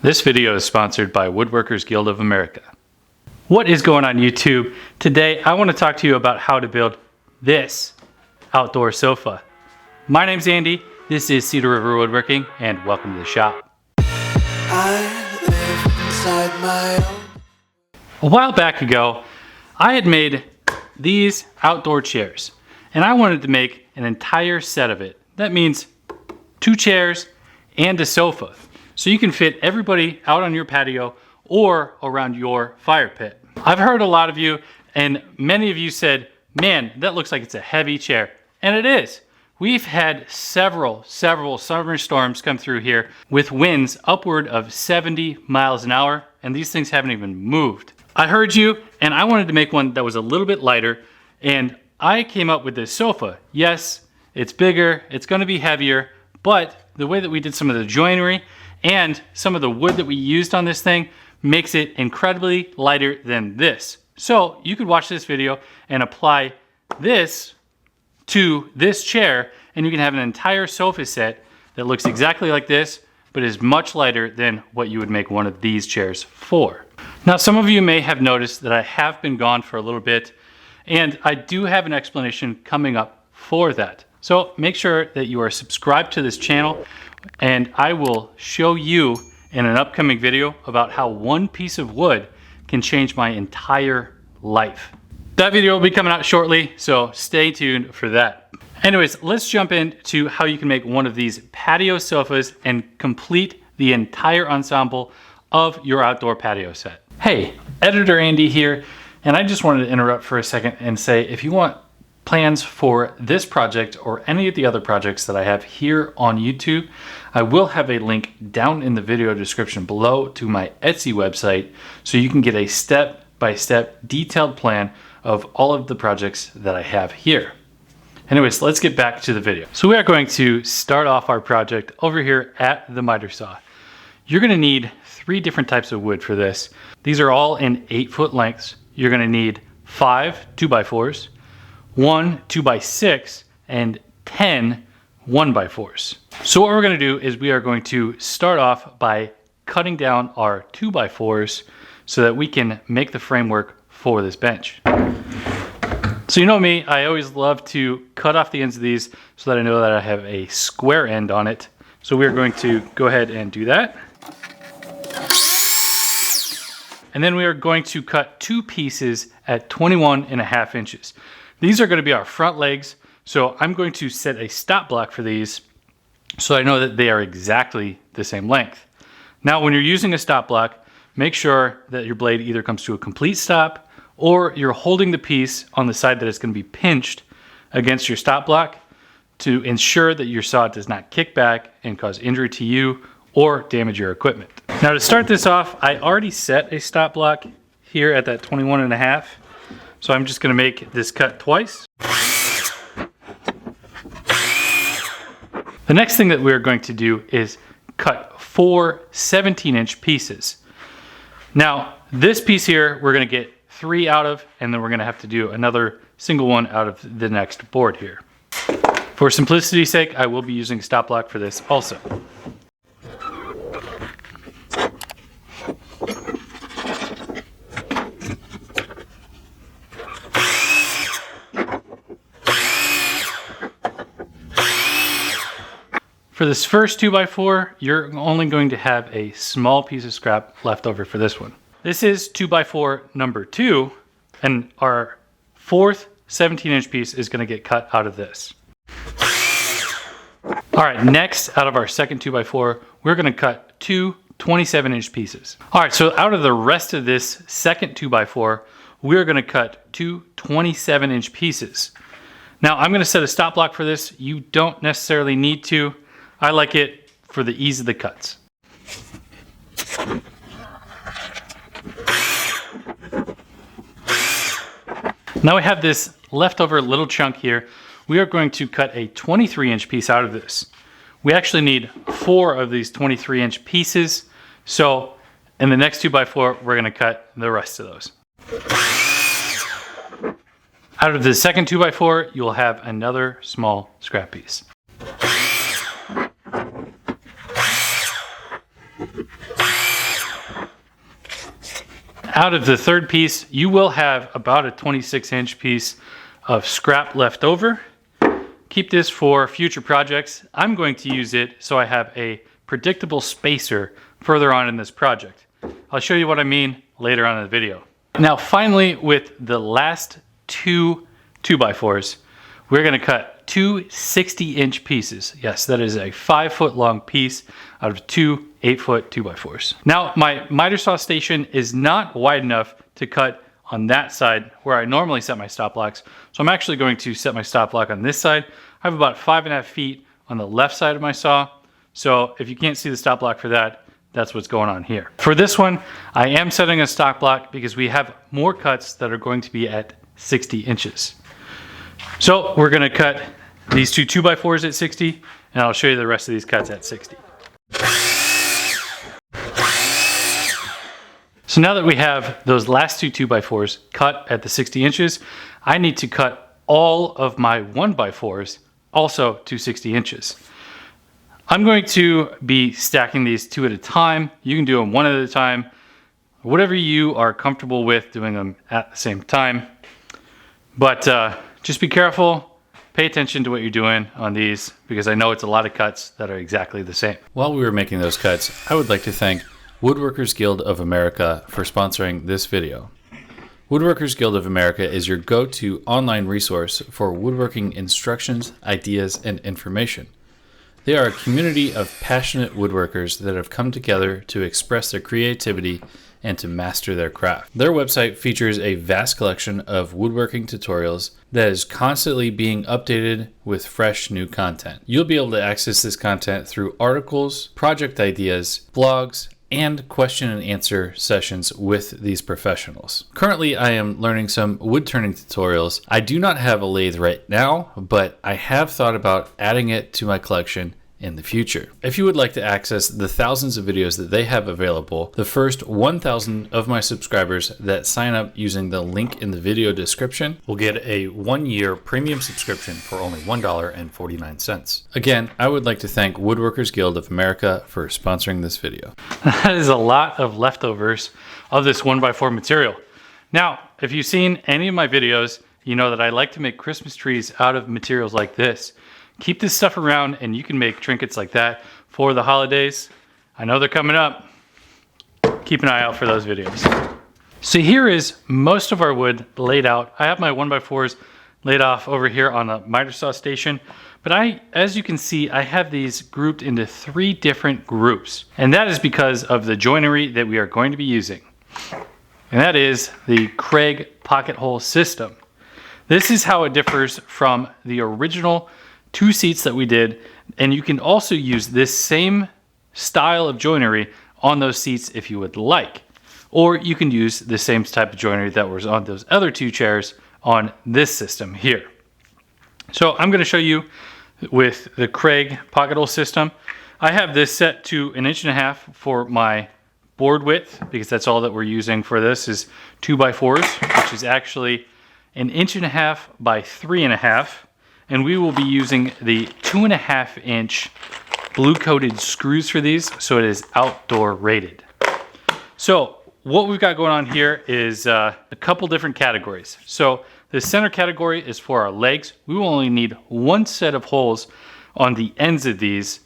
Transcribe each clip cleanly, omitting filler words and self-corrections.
This video is sponsored by Woodworkers Guild of America. What is going on YouTube? Today I want to talk to you about how to build this outdoor sofa. My name's Andy, this is Cedar River Woodworking, and welcome to the shop. I live inside my own. A while back ago, I had made these outdoor chairs, and I wanted to make an entire set of it. That means 2 chairs and a sofa. So you can fit everybody out on your patio or around your fire pit. I've heard a lot of you, and many of you said, man, that looks like it's a heavy chair. And it is. We've had several summer storms come through here with winds upward of 70 miles an hour, and these things haven't even moved. I heard you, and I wanted to make one that was a little bit lighter, and I came up with this sofa. Yes, it's bigger, it's gonna be heavier, but the way that we did some of the joinery and some of the wood that we used on this thing makes it incredibly lighter than this. So you could watch this video and apply this to this chair, and you can have an entire sofa set that looks exactly like this, but is much lighter than what you would make one of these chairs for. Now, some of you may have noticed that I have been gone for a little bit, and I do have an explanation coming up for that. So make sure that you are subscribed to this channel, and I will show you in an upcoming video about how one piece of wood can change my entire life. That video will be coming out shortly, so stay tuned for that. Anyways, let's jump into how you can make one of these patio sofas and complete the entire ensemble of your outdoor patio set. Hey, Editor Andy here, and I just wanted to interrupt for a second and say, if you want plans for this project or any of the other projects that I have here on YouTube, I will have a link down in the video description below to my Etsy website, so you can get a step-by-step detailed plan of all of the projects that I have here. Anyways, let's get back to the video. So we are going to start off our project over here at the miter saw. You're gonna need 3 different types of wood for this. These are all in 8-foot lengths. You're gonna need 5 2x4s, 1 2x6, and 10 1x4s. So what we're going to do is we are going to start off by cutting down our 2x4s so that we can make the framework for this bench. So you know me, I always love to cut off the ends of these so that I know that I have a square end on it. So we're going to go ahead and do that. And then we are going to cut 2 pieces at 21.5 inches. These are going to be our front legs, so I'm going to set a stop block for these so I know that they are exactly the same length. Now, when you're using a stop block, make sure that your blade either comes to a complete stop or you're holding the piece on the side that it's going to be pinched against your stop block to ensure that your saw does not kick back and cause injury to you or damage your equipment. Now, to start this off, I already set a stop block here at that 21.5. So I'm just going to make this cut twice. The next thing that we're going to do is cut 4 17-inch pieces. Now, this piece here, we're going to get 3 out of, and then we're going to have to do another single one out of the next board here. For simplicity's sake, I will be using a stop block for this also. For this first 2x4, you're only going to have a small piece of scrap left over for this one. This is 2x4 number 2, and our 4th 17-inch piece is going to get cut out of this. All right, next, out of our second 2x4, we're going to cut 2 27-inch pieces. All right, so out of the rest of this second 2x4, we're going to cut 2 27-inch pieces. Now, I'm going to set a stop block for this. You don't necessarily need to. I like it for the ease of the cuts. Now we have this leftover little chunk here. We are going to cut a 23-inch piece out of this. We actually need 4 of these 23-inch pieces. So in the next 2x4, we're going to cut the rest of those. Out of the second 2x4, you'll have another small scrap piece. out of the third piece, you will have about a 26-inch piece of scrap left over. Keep this for future projects. I'm going to use it so I have a predictable spacer further on in this project. I'll show you what I mean later on in the video. Now finally, with the last two 2x4s, we're going to cut two 60-inch pieces. Yes, that is a 5-foot long piece out of two 8-foot 2x4s. Now my miter saw station is not wide enough to cut on that side where I normally set my stop blocks. So I'm actually going to set my stop block on this side. I have about 5.5 feet on the left side of my saw. So if you can't see the stop block for that, that's what's going on here. For this one, I am setting a stop block because we have more cuts that are going to be at 60 inches. So we're gonna cut these two 2x4s at 60, and I'll show you the rest of these cuts at 60. So now that we have those last two 2x4s cut at the 60 inches, I need to cut all of my 1x4s also to 60 inches. I'm going to be stacking these two at a time. You can do them one at a time, whatever you are comfortable with doing them at the same time. But just be careful, pay attention to what you're doing on these, because I know it's a lot of cuts that are exactly the same. While we were making those cuts, I would like to thank Woodworkers Guild of America for sponsoring this video. Woodworkers Guild of America is your go-to online resource for woodworking instructions, ideas, and information. They are a community of passionate woodworkers that have come together to express their creativity and to master their craft. Their website features a vast collection of woodworking tutorials that is constantly being updated with fresh new content. You'll be able to access this content through articles, project ideas, blogs, and question and answer sessions with these professionals. Currently, I am learning some wood turning tutorials. I do not have a lathe right now, but I have thought about adding it to my collection in the future. If you would like to access the thousands of videos that they have available, the first 1,000 of my subscribers that sign up using the link in the video description will get a 1-year premium subscription for only $1.49. Again, I would like to thank Woodworkers Guild of America for sponsoring this video. That is a lot of leftovers of this 1x4 material. Now, if you've seen any of my videos, you know that I like to make Christmas trees out of materials like this. Keep this stuff around and you can make trinkets like that for the holidays. I know they're coming up. Keep an eye out for those videos. So here is most of our wood laid out. I have my 1x4s laid off over here on a miter saw station, but as you can see, I have these grouped into 3 different groups. And that is because of the joinery that we are going to be using. And that is the Craig pocket hole system. This is how it differs from the original 2 seats that we did, and you can also use this same style of joinery on those seats if you would like, or you can use the same type of joinery that was on those other 2 chairs on this system here. So I'm going to show you with the Craig pocket hole system. I have this set to 1.5 inches for my board width, because that's all that we're using for this is 2x4s, which is actually 1.5 inches by 3.5. And we will be using the 2.5-inch blue coated screws for these, so it is outdoor rated. So what we've got going on here is a couple different categories. So the center category is for our legs. We will only need 1 set of holes on the ends of these.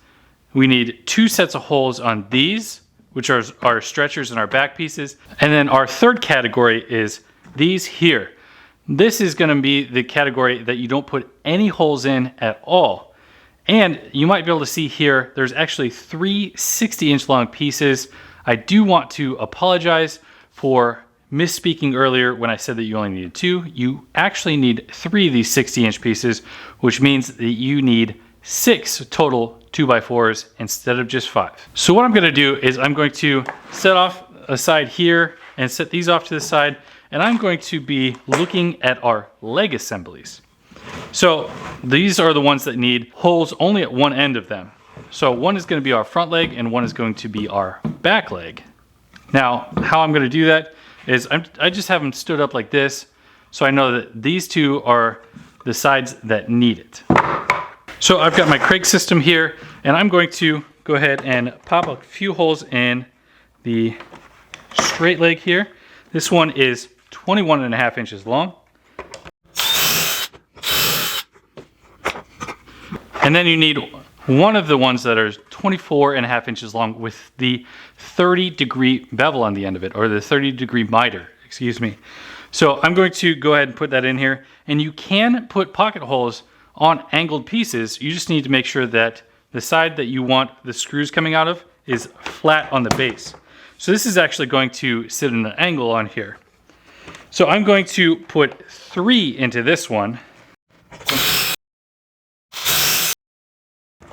We need 2 sets of holes on these, which are our stretchers and our back pieces. And then our third category is these here. This is going to be the category that you don't put any holes in at all. And you might be able to see here, there's actually 3 60-inch long pieces. I do want to apologize for misspeaking earlier when I said that you only needed 2. You actually need 3 of these 60-inch pieces, which means that you need 6 total 2x4s instead of just 5. So what I'm going to do is I'm going to set off aside here and set these off to the side. And I'm going to be looking at our leg assemblies. So these are the ones that need holes only at one end of them. So one is going to be our front leg and one is going to be our back leg. Now, how I'm going to do that is I just have them stood up like this, so I know that these 2 are the sides that need it. So I've got my Craig system here, and I'm going to go ahead and pop a few holes in the straight leg here. This one is 21.5 inches long. And then you need one of the ones that are 24.5 inches long with the 30-degree bevel on the end of it, or the 30-degree miter, excuse me. So I'm going to go ahead and put that in here. And you can put pocket holes on angled pieces. You just need to make sure that the side that you want the screws coming out of is flat on the base. So this is actually going to sit in an angle on here. So I'm going to put 3 into this one.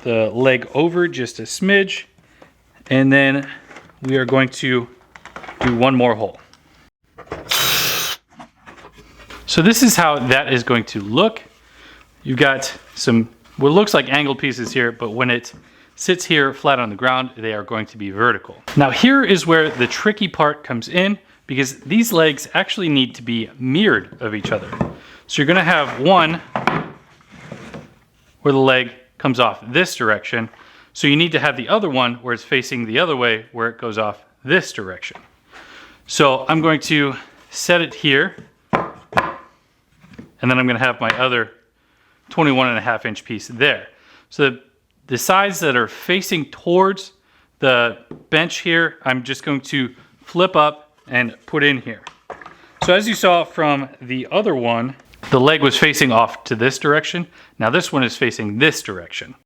The leg over just a smidge, and then we are going to do one more hole. So this is how that is going to look. You've got some what looks like angled pieces here, but when it sits here flat on the ground, they are going to be vertical. Now here is where the tricky part comes in, because these legs actually need to be mirrored of each other. So you're gonna have one where the leg comes off this direction. So you need to have the other one where it's facing the other way, where it goes off this direction. So I'm going to set it here, and then I'm going to have my other 21.5 inch piece there. So the sides that are facing towards the bench here, I'm just going to flip up and put in here. So as you saw from the other one, the leg was facing off to this direction. Now this one is facing this direction.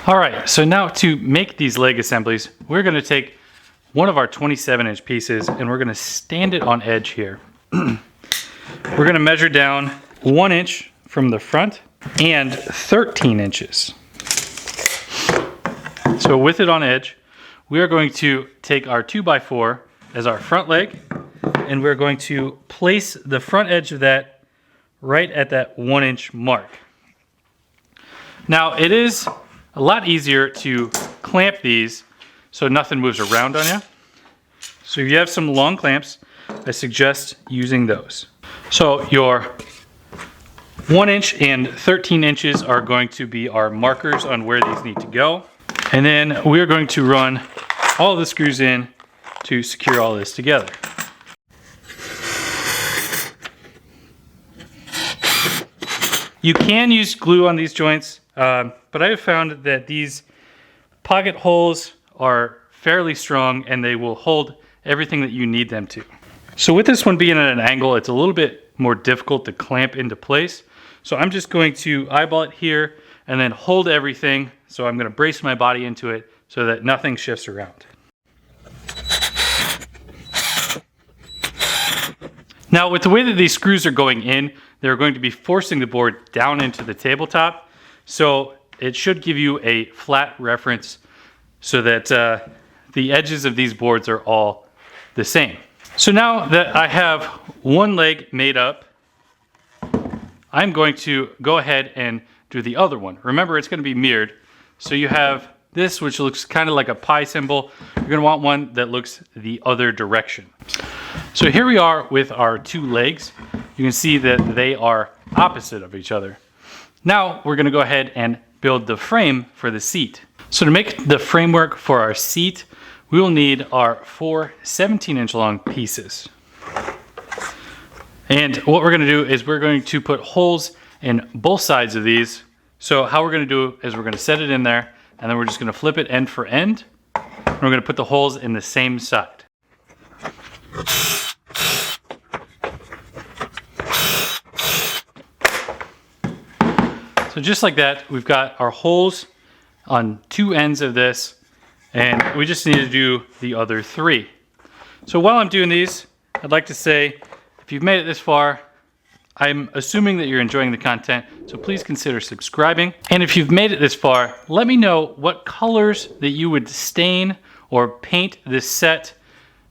All right, so now to make these leg assemblies, we're gonna take one of our 27-inch pieces and we're gonna stand it on edge here. We're gonna measure down 1 inch from the front and 13 inches. So with it on edge, we are going to take our 2x4 as our front leg, and we're going to place the front edge of that right at that 1 inch mark. Now it is a lot easier to clamp these so nothing moves around on you. So if you have some long clamps, I suggest using those. So your 1 inch and 13 inches are going to be our markers on where these need to go. And then we're going to run all the screws in to secure all this together. You can use glue on these joints, but I have found that these pocket holes are fairly strong and they will hold everything that you need them to. So with this one being at an angle, it's a little bit more difficult to clamp into place. So I'm just going to eyeball it here and then hold everything. So I'm going to brace my body into it so that nothing shifts around. Now with the way that these screws are going in, they're going to be forcing the board down into the tabletop. So it should give you a flat reference so that the edges of these boards are all the same. So now that I have one leg made up, I'm going to go ahead and do the other one. Remember, it's going to be mirrored. So you have this, which looks kind of like a pi symbol. You're going to want one that looks the other direction. So here we are with our two legs. You can see that they are opposite of each other. Now we're going to go ahead and build the frame for the seat. So to make the framework for our seat, we will need our 4 17-inch long pieces. And what we're going to do is we're going to put holes in both sides of these. So how we're going to do is we're going to set it in there, and then we're just going to flip it end for end. And we're going to put the holes in the same side. So just like that, we've got our holes on two ends of this, and we just need to do the other 3. So while I'm doing these, I'd like to say, if you've made it this far, I'm assuming that you're enjoying the content, so please consider subscribing. And if you've made it this far, let me know what colors that you would stain or paint this set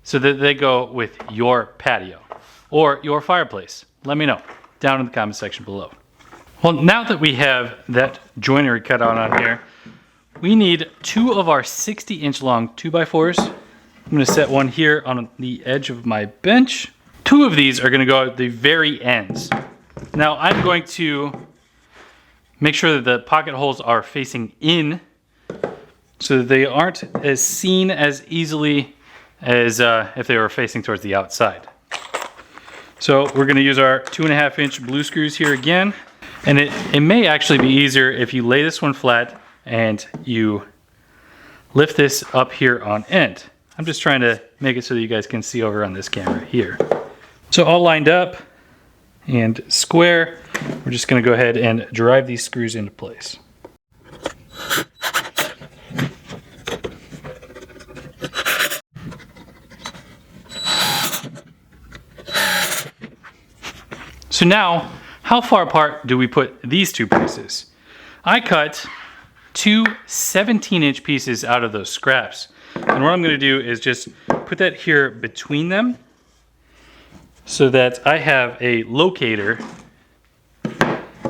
so that they go with your patio or your fireplace. Let me know down in the comment section below. Well, now that we have that joinery cut out on here, we need 2 of our 60-inch long 2x4s. I'm going to set one here on the edge of my bench. 2 of these are going to go at the very ends. Now I'm going to make sure that the pocket holes are facing in so that they aren't as seen as easily as if they were facing towards the outside. So we're gonna use our 2.5 inch blue screws here again. And it may actually be easier if you lay this one flat and you lift this up here on end. I'm just trying to make it so that you guys can see over on this camera here. So all lined up and square, we're just gonna go ahead and drive these screws into place. So now, how far apart do we put these two pieces? I cut two 17-inch pieces out of those scraps. And what I'm gonna do is just put that here between them so that I have a locator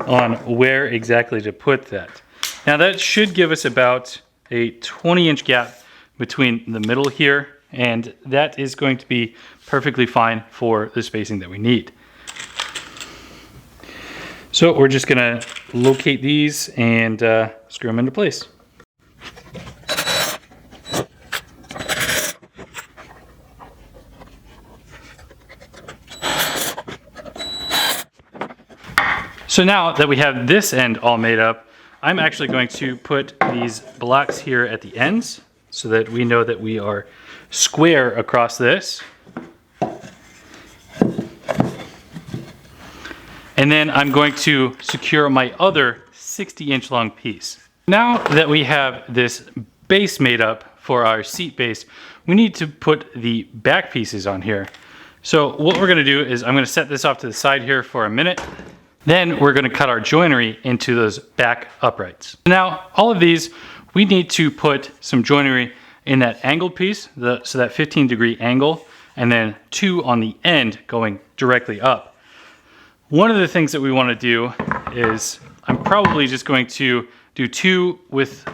on where exactly to put that. Now that should give us about a 20-inch gap between the middle here, and that is going to be perfectly fine for the spacing that we need. So we're just gonna locate these and screw them into place. So now that we have this end all made up, I'm actually going to put these blocks here at the ends so that we know that we are square across this. And then I'm going to secure my other 60-inch long piece. Now that we have this base made up for our seat base, we need to put the back pieces on here. So what we're gonna do is I'm gonna set this off to the side here for a minute. Then we're gonna cut our joinery into those back uprights. Now, all of these, we need to put some joinery in that angled piece, so that 15-degree angle, and then 2 on the end going directly up. One of the things that we want to do is I'm probably just going to do 2 with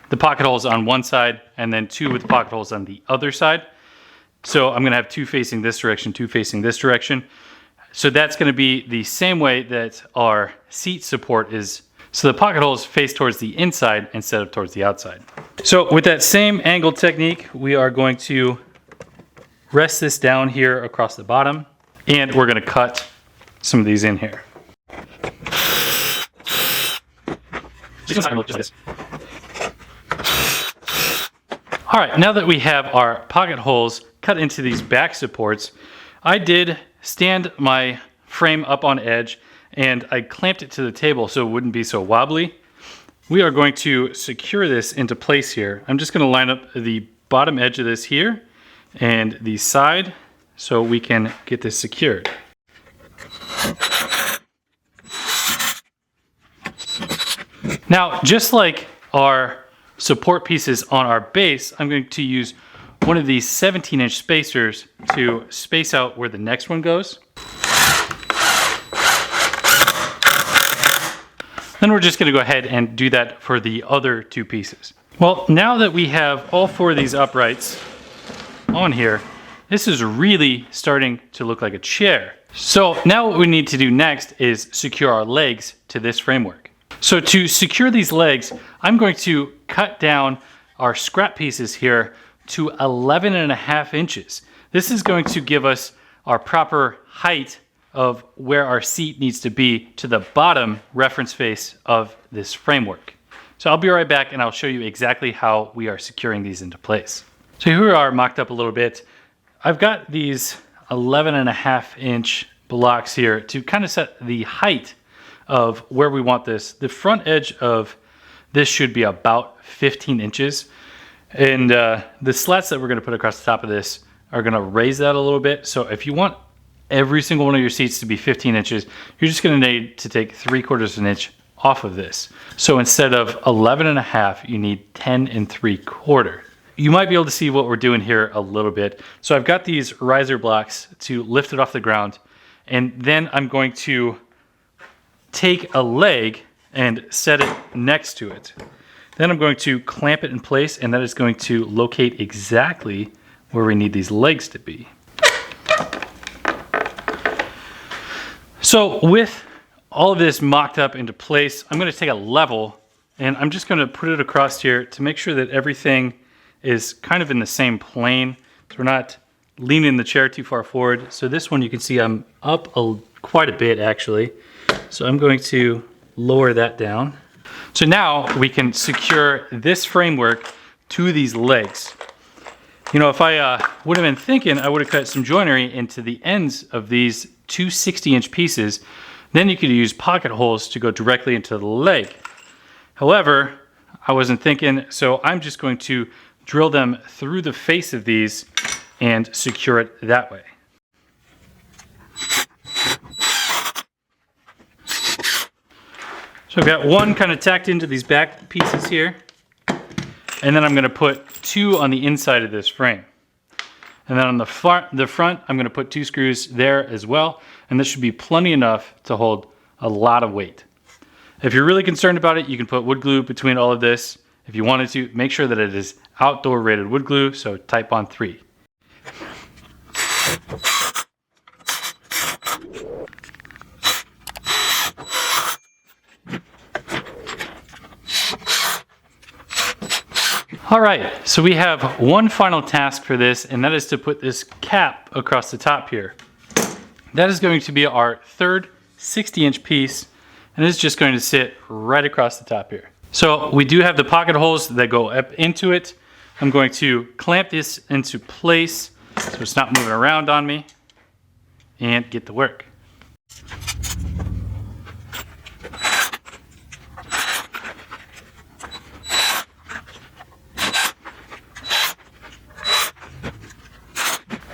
the pocket holes on one side and then 2 with the pocket holes on the other side. So I'm going to have 2 facing this direction, 2 facing this direction. So that's going to be the same way that our seat support is. So the pocket holes face towards the inside instead of towards the outside. So with that same angle technique, we are going to rest this down here across the bottom, and we're going to cut some of these in here. All right, now that we have our pocket holes cut into these back supports, I did stand my frame up on edge and I clamped it to the table so it wouldn't be so wobbly. We are going to secure this into place here. I'm just going to line up the bottom edge of this here and the side so we can get this secured. Now, just like our support pieces on our base, I'm going to use one of these 17-inch spacers to space out where the next one goes. Then we're just going to go ahead and do that for the other 2 pieces. Well, now that we have all 4 of these uprights on here, this is really starting to look like a chair. So now what we need to do next is secure our legs to this framework. So to secure these legs, I'm going to cut down our scrap pieces here to 11.5 inches. This is going to give us our proper height of where our seat needs to be to the bottom reference face of this framework. So I'll be right back and I'll show you exactly how we are securing these into place. So here we are mocked up a little bit. I've got these 11.5 inch blocks here to kind of set the height of where we want this. The front edge of this should be about 15 inches. And the slats that we're gonna put across the top of this are gonna raise that a little bit. So if you want every single one of your seats to be 15 inches, you're just gonna need to take 3/4 inch off of this. So instead of 11.5, you need 10 3/4. You might be able to see what we're doing here a little bit. So I've got these riser blocks to lift it off the ground, and then I'm going to take a leg and set it next to it. Then I'm going to clamp it in place, and that is going to locate exactly where we need these legs to be. So with all of this mocked up into place, I'm going to take a level and I'm just going to put it across here to make sure that everything is kind of in the same plane. So we're not leaning the chair too far forward. So this one you can see I'm up quite a bit actually. So I'm going to lower that down. So now we can secure this framework to these legs. You know, if I would have been thinking, I would have cut some joinery into the ends of these two 60-inch pieces. Then you could use pocket holes to go directly into the leg. However, I wasn't thinking, so I'm just going to drill them through the face of these and secure it that way. So I've got one kind of tacked into these back pieces here, and then I'm going to put two on the inside of this frame. And then on the front, I'm going to put two screws there as well, and this should be plenty enough to hold a lot of weight. If you're really concerned about it, you can put wood glue between all of this. If you wanted to, make sure that it is outdoor rated wood glue, so type on 3. All right, so we have one final task for this, and that is to put this cap across the top here. That is going to be our third 60-inch piece, and it's just going to sit right across the top here. So we do have the pocket holes that go up into it. I'm going to clamp this into place so it's not moving around on me, and get to work.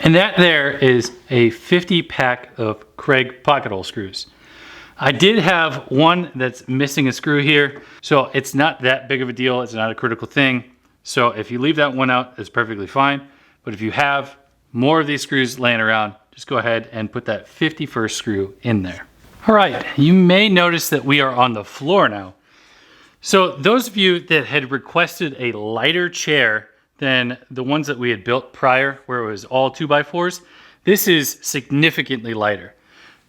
And that there is a 50 pack of Craig pocket hole screws. I did have one that's missing a screw here, so it's not that big of a deal. It's not a critical thing. So if you leave that one out, it's perfectly fine. But if you have more of these screws laying around, just go ahead and put that 51st screw in there. All right, you may notice that we are on the floor now. So those of you that had requested a lighter chair than the ones that we had built prior, where it was all 2x4s, this is significantly lighter.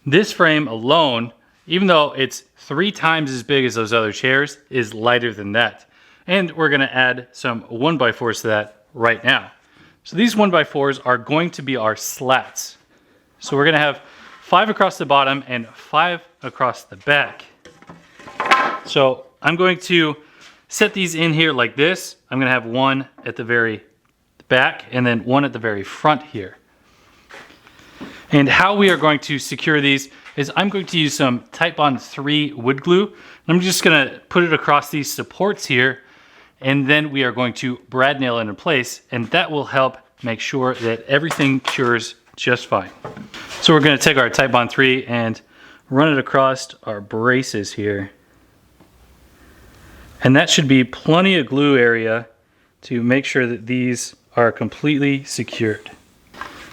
This frame alone, even though it's 3 times as big as those other chairs, is lighter than that. And we're gonna add some 1x4s to that right now. So these 1x4s are going to be our slats. So we're gonna have 5 across the bottom and 5 across the back. So I'm going to set these in here like this. I'm gonna have one at the very back and then one at the very front here. And how we are going to secure these is I'm going to use some Type on 3 wood glue. I'm just gonna put it across these supports here, and then we are going to brad nail it in place, and that will help make sure that everything cures just fine. So we're gonna take our Type on 3 and run it across our braces here. And that should be plenty of glue area to make sure that these are completely secured.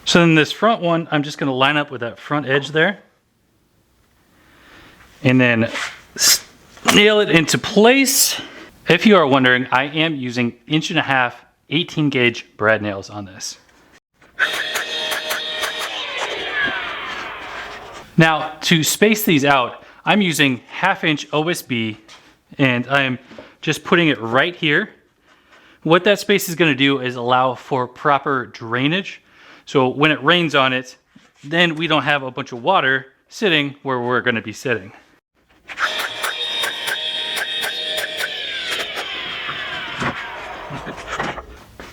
So then this front one, I'm just gonna line up with that front edge there. And then nail it into place. If you are wondering, I am using 1.5" 18 gauge brad nails on this. Now to space these out, I'm using 1/2 inch OSB, and I'm just putting it right here. What that space is going to do is allow for proper drainage. So when it rains on it, then we don't have a bunch of water sitting where we're going to be sitting.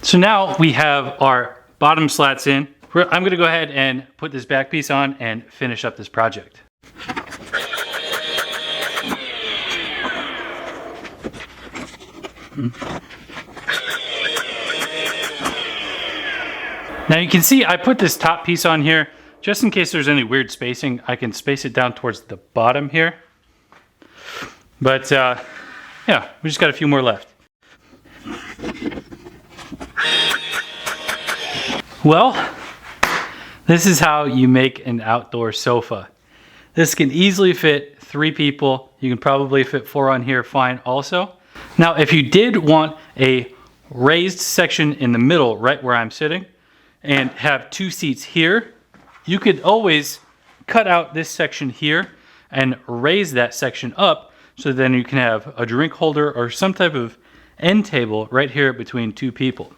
So now we have our bottom slats in. I'm going to go ahead and put this back piece on and finish up this project. Now you can see I put this top piece on here just in case there's any weird spacing. I can space it down towards the bottom here. But yeah, we just got a few more left. Well, this is how you make an outdoor sofa. This can easily fit 3 people. You can probably fit 4 on here fine also. Now, if you did want a raised section in the middle, right where I'm sitting, and have 2 seats here, you could always cut out this section here and raise that section up so then you can have a drink holder or some type of end table right here between two people.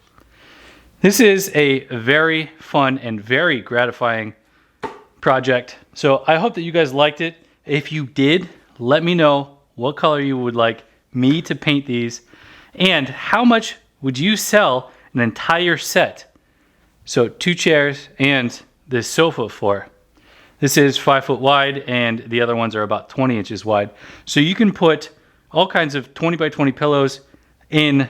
This is a very fun and very gratifying project. So I hope that you guys liked it. If you did, let me know what color you would like me to paint these and how much would you sell an entire set. So 2 chairs and this sofa for. This is 5 foot wide and the other ones are about 20 inches wide. So you can put all kinds of 20 by 20 pillows in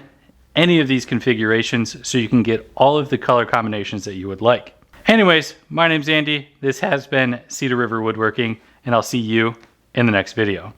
any of these configurations so you can get all of the color combinations that you would like. Anyways, my name's Andy. This has been Cedar River Woodworking, and I'll see you in the next video.